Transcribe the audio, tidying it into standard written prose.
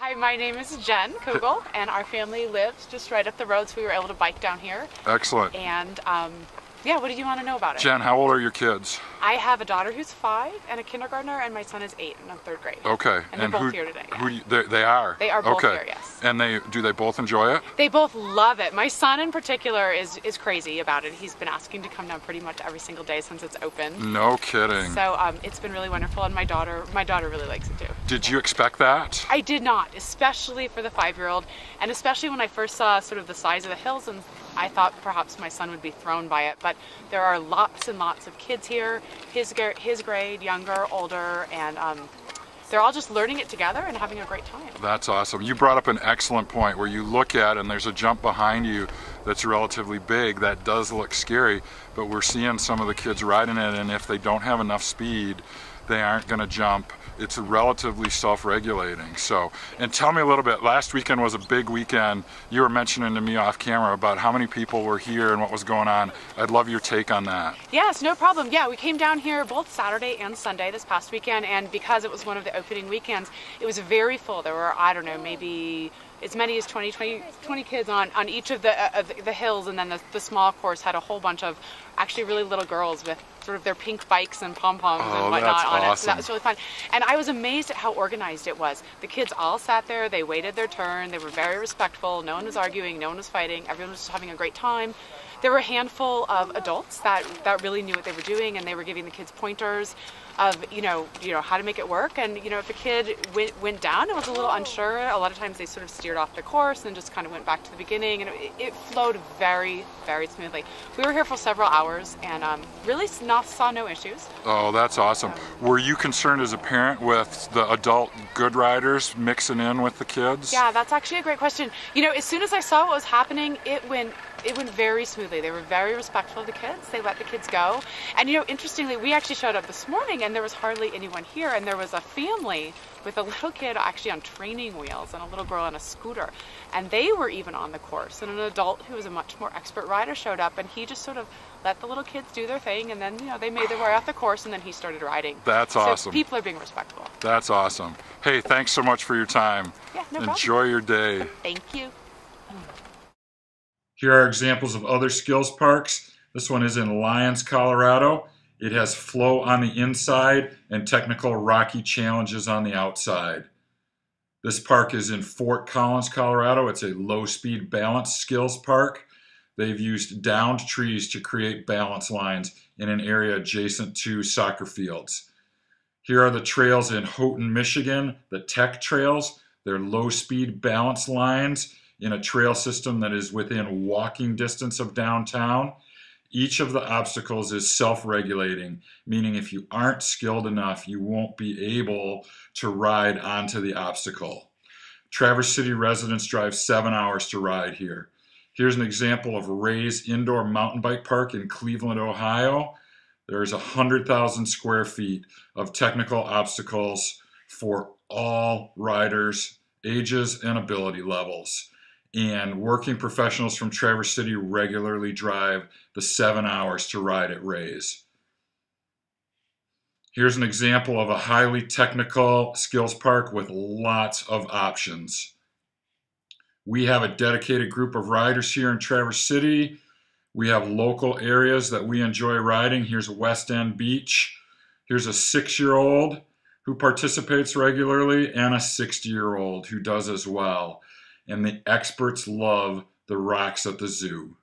Hi, my name is Jen Kugel, and our family lives just right up the road, so we were able to bike down here. Excellent. And yeah, what did you want to know about it? Jen, how old are your kids? I have a daughter who's 5 and a kindergartner, and my son is 8 and in 3rd grade. Okay. And they're both here today. They are? They are both okay. here, yes. And do they both enjoy it? They both love it. My son in particular is crazy about it. He's been asking to come down pretty much every single day since it's open. No kidding. So it's been really wonderful, and my daughter really likes it too. Did you expect that? I did not, especially for the 5-year-old, and especially when I first saw sort of the size of the hills, and I thought perhaps my son would be thrown by it, but there are lots and lots of kids here, his grade, younger, older, and they're all just learning it together and having a great time. That's awesome. You brought up an excellent point where you look at and there's a jump behind you that's relatively big. That does look scary, but we're seeing some of the kids riding it, and if they don't have enough speed, they aren't going to jump. It's relatively self-regulating. So, and tell me a little bit, last weekend was a big weekend. You were mentioning to me off camera about how many people were here and what was going on. I'd love your take on that. Yes, no problem. Yeah, we came down here both Saturday and Sunday this past weekend, and because it was one of the opening weekends, it was very full. There were, I don't know, maybe as many as 20 kids on each of the hills, and then the small course had a whole bunch of actually really little girls with sort of their pink bikes and pom-poms and whatnot on it. So that was really fun. And I was amazed at how organized it was. The kids all sat there, they waited their turn, they were very respectful, no one was arguing, no one was fighting, everyone was just having a great time. There were a handful of adults that really knew what they were doing, and they were giving the kids pointers of you know how to make it work. And if a kid went down and was a little unsure, a lot of times they sort of steered off the course and just kind of went back to the beginning, and it flowed very, very smoothly. We were here for several hours and really saw no issues. Oh, that's awesome. Were you concerned as a parent with the adult good riders mixing in with the kids? Yeah, that's actually a great question. As soon as I saw what was happening, it went very smoothly. They were very respectful of the kids. They let the kids go. And interestingly, we actually showed up this morning and there was hardly anyone here, and there was a family with a little kid actually on training wheels and a little girl on a scooter, and they were even on the course, and an adult who was a much more expert rider showed up, and he just sort of let the little kids do their thing, and then they made their way off the course, and then he started riding. That's so awesome. People are being respectful. That's awesome. Hey, thanks so much for your time. Yeah, no problem. Enjoy your day. Thank you. Here are examples of other skills parks. This one is in Lyons, Colorado. It has flow on the inside and technical rocky challenges on the outside. This park is in Fort Collins, Colorado. It's a low-speed balance skills park. They've used downed trees to create balance lines in an area adjacent to soccer fields. Here are the trails in Houghton, Michigan, the Tech Trails. They're low-speed balance lines in a trail system that is within walking distance of downtown. Each of the obstacles is self-regulating, meaning if you aren't skilled enough, you won't be able to ride onto the obstacle. Traverse City residents drive 7 hours to ride here. Here's an example of Ray's Indoor Mountain Bike Park in Cleveland, Ohio. There's 100,000 square feet of technical obstacles for all riders, ages, and ability levels. And working professionals from Traverse City regularly drive the 7 hours to ride at Ray's. Here's an example of a highly technical skills park with lots of options. We have a dedicated group of riders here in Traverse City. We have local areas that we enjoy riding. Here's West End Beach. Here's a 6-year-old who participates regularly and a 60-year-old who does as well. And the experts love the rocks at the zoo.